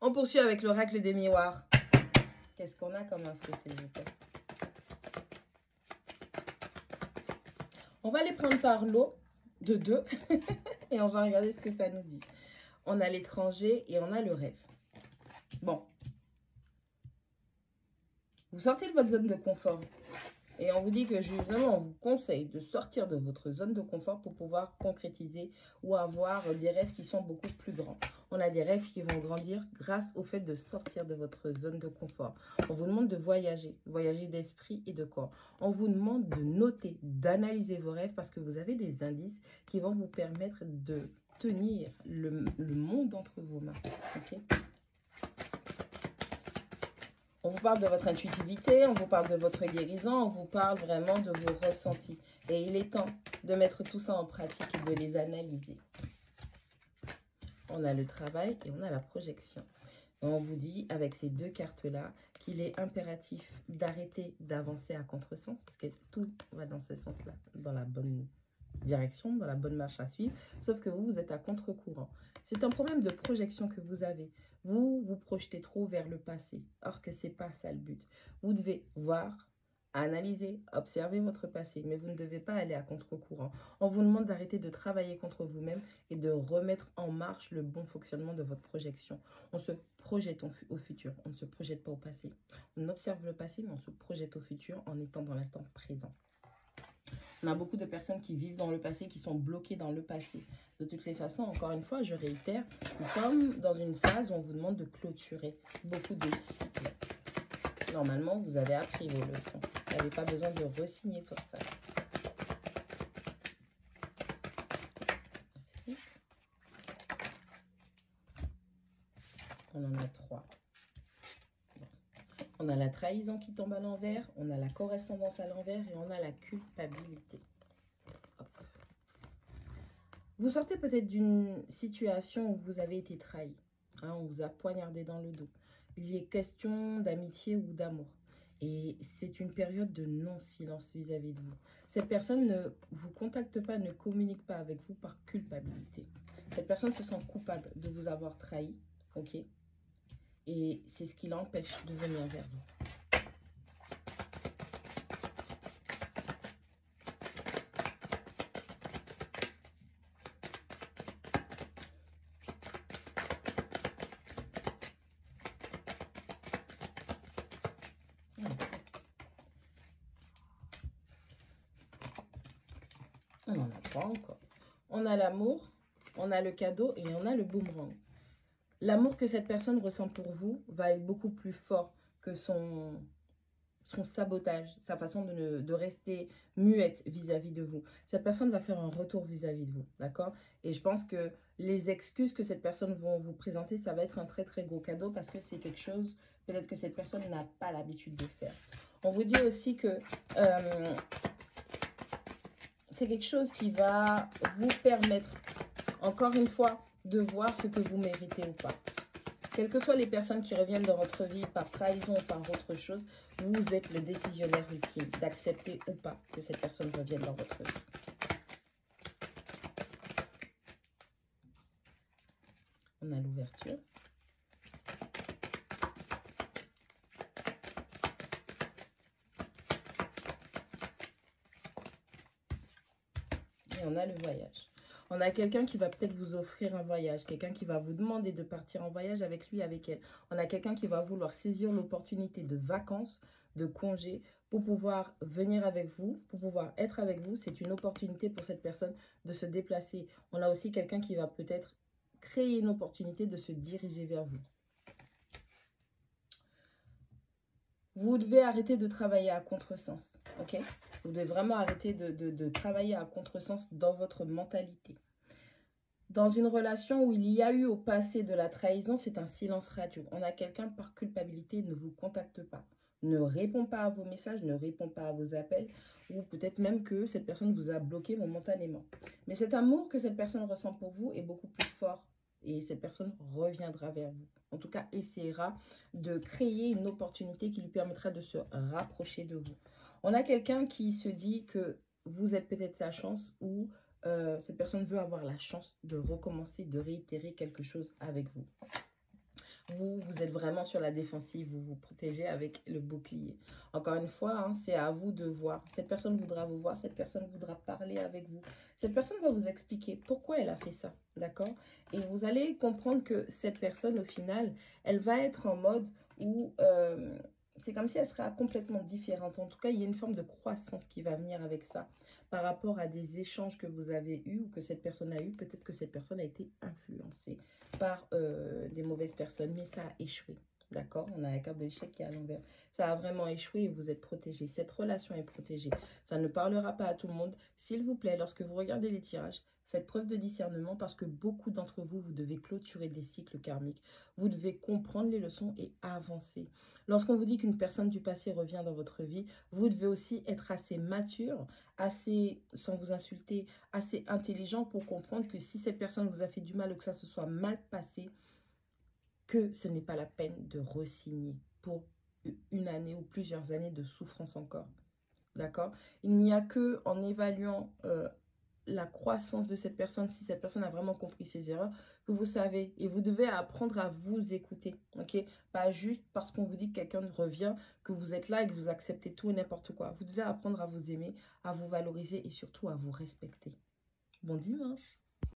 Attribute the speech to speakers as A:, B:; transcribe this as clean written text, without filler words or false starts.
A: On poursuit avec l'oracle des miroirs. Qu'est-ce qu'on a comme info, s'il vous plaît? On va les prendre par lot de deux et on va regarder ce que ça nous dit. On a l'étranger et on a le rêve. Bon. Vous sortez de votre zone de confort. Et on vous dit que justement, on vous conseille de sortir de votre zone de confort pour pouvoir concrétiser ou avoir des rêves qui sont beaucoup plus grands. On a des rêves qui vont grandir grâce au fait de sortir de votre zone de confort. On vous demande de voyager d'esprit et de corps. On vous demande de noter, d'analyser vos rêves parce que vous avez des indices qui vont vous permettre de tenir le monde entre vos mains. Ok ? On vous parle de votre intuitivité, on vous parle de votre guérison, on vous parle vraiment de vos ressentis. Et il est temps de mettre tout ça en pratique et de les analyser. On a le travail et on a la projection. Et on vous dit avec ces deux cartes-là qu'il est impératif d'arrêter d'avancer à contresens parce que tout va dans ce sens-là, dans la bonne direction, dans la bonne marche à suivre, sauf que vous êtes à contre-courant. C'est un problème de projection que vous avez. Vous vous projetez trop vers le passé, or que c'est pas ça le but. Vous devez voir, analyser, observer votre passé, mais vous ne devez pas aller à contre-courant. On vous demande d'arrêter de travailler contre vous-même et de remettre en marche le bon fonctionnement de votre projection. On se projette au futur, on ne se projette pas au passé. On observe le passé, mais on se projette au futur en étant dans l'instant présent. On a beaucoup de personnes qui vivent dans le passé, qui sont bloquées dans le passé. De toutes les façons, encore une fois, je réitère, nous sommes dans une phase où on vous demande de clôturer beaucoup de cycles. Normalement, vous avez appris vos leçons. Vous n'avez pas besoin de re-signer pour ça. Merci. On en a 3. On a la trahison qui tombe à l'envers, on a la correspondance à l'envers et on a la culpabilité. Hop. Vous sortez peut-être d'une situation où vous avez été trahi. Hein, on vous a poignardé dans le dos. Il est question d'amitié ou d'amour. Et c'est une période de non-silence vis-à-vis de vous. Cette personne ne vous contacte pas, ne communique pas avec vous par culpabilité. Cette personne se sent coupable de vous avoir trahi. Ok ? Et c'est ce qui l'empêche de venir vers vous. On n'en a pas encore. On a l'amour, on a le cadeau et on a le boomerang. L'amour que cette personne ressent pour vous va être beaucoup plus fort que son sabotage, sa façon de rester muette vis-à-vis de vous. Cette personne va faire un retour vis-à-vis de vous, d'accord? Et je pense que les excuses que cette personne va vous présenter, ça va être un très très gros cadeau parce que c'est quelque chose, peut-être que cette personne n'a pas l'habitude de faire. On vous dit aussi que c'est quelque chose qui va vous permettre, encore une fois, de voir ce que vous méritez ou pas. Quelles que soient les personnes qui reviennent dans votre vie par trahison ou par autre chose, vous êtes le décisionnaire ultime d'accepter ou pas que cette personne revienne dans votre vie. On a l'ouverture. Et on a le voyage. On a quelqu'un qui va peut-être vous offrir un voyage, quelqu'un qui va vous demander de partir en voyage avec lui, avec elle. On a quelqu'un qui va vouloir saisir l'opportunité de vacances, de congés, pour pouvoir venir avec vous, pour pouvoir être avec vous. C'est une opportunité pour cette personne de se déplacer. On a aussi quelqu'un qui va peut-être créer une opportunité de se diriger vers vous. Vous devez arrêter de travailler à contresens, ok? Vous devez vraiment arrêter de travailler à contresens dans votre mentalité. Dans une relation où il y a eu au passé de la trahison, c'est un silence radio. On a quelqu'un par culpabilité ne vous contacte pas, ne répond pas à vos messages, ne répond pas à vos appels, ou peut-être même que cette personne vous a bloqué momentanément. Mais cet amour que cette personne ressent pour vous est beaucoup plus fort. Et cette personne reviendra vers vous. En tout cas, essaiera de créer une opportunité qui lui permettra de se rapprocher de vous. On a quelqu'un qui se dit que vous êtes peut-être sa chance ou cette personne veut avoir la chance de recommencer, de réitérer quelque chose avec vous. vous êtes vraiment sur la défensive, vous vous protégez avec le bouclier. Encore une fois, hein, c'est à vous de voir. Cette personne voudra vous voir, cette personne voudra parler avec vous. Cette personne va vous expliquer pourquoi elle a fait ça, d'accord? Et vous allez comprendre que cette personne, au final, elle va être en mode où c'est comme si elle sera complètement différente. En tout cas, il y a une forme de croissance qui va venir avec ça par rapport à des échanges que vous avez eus ou que cette personne a eu. Peut-être que cette personne a été influencée par des mauvaises personnes, mais ça a échoué. D'accord? On a la carte de l'échec qui est à l'envers. Ça a vraiment échoué et vous êtes protégé. Cette relation est protégée. Ça ne parlera pas à tout le monde. S'il vous plaît, lorsque vous regardez les tirages, faites preuve de discernement parce que beaucoup d'entre vous, vous devez clôturer des cycles karmiques. Vous devez comprendre les leçons et avancer. Lorsqu'on vous dit qu'une personne du passé revient dans votre vie, vous devez aussi être assez mature, assez, sans vous insulter, assez intelligent pour comprendre que si cette personne vous a fait du mal ou que ça se soit mal passé, que ce n'est pas la peine de re-signer pour une année ou plusieurs années de souffrance encore. D'accord? Il n'y a que en évaluant la croissance de cette personne, si cette personne a vraiment compris ses erreurs, que vous savez. Et vous devez apprendre à vous écouter. Ok? Pas juste parce qu'on vous dit que quelqu'un revient, que vous êtes là et que vous acceptez tout et n'importe quoi. Vous devez apprendre à vous aimer, à vous valoriser et surtout à vous respecter. Bon dimanche!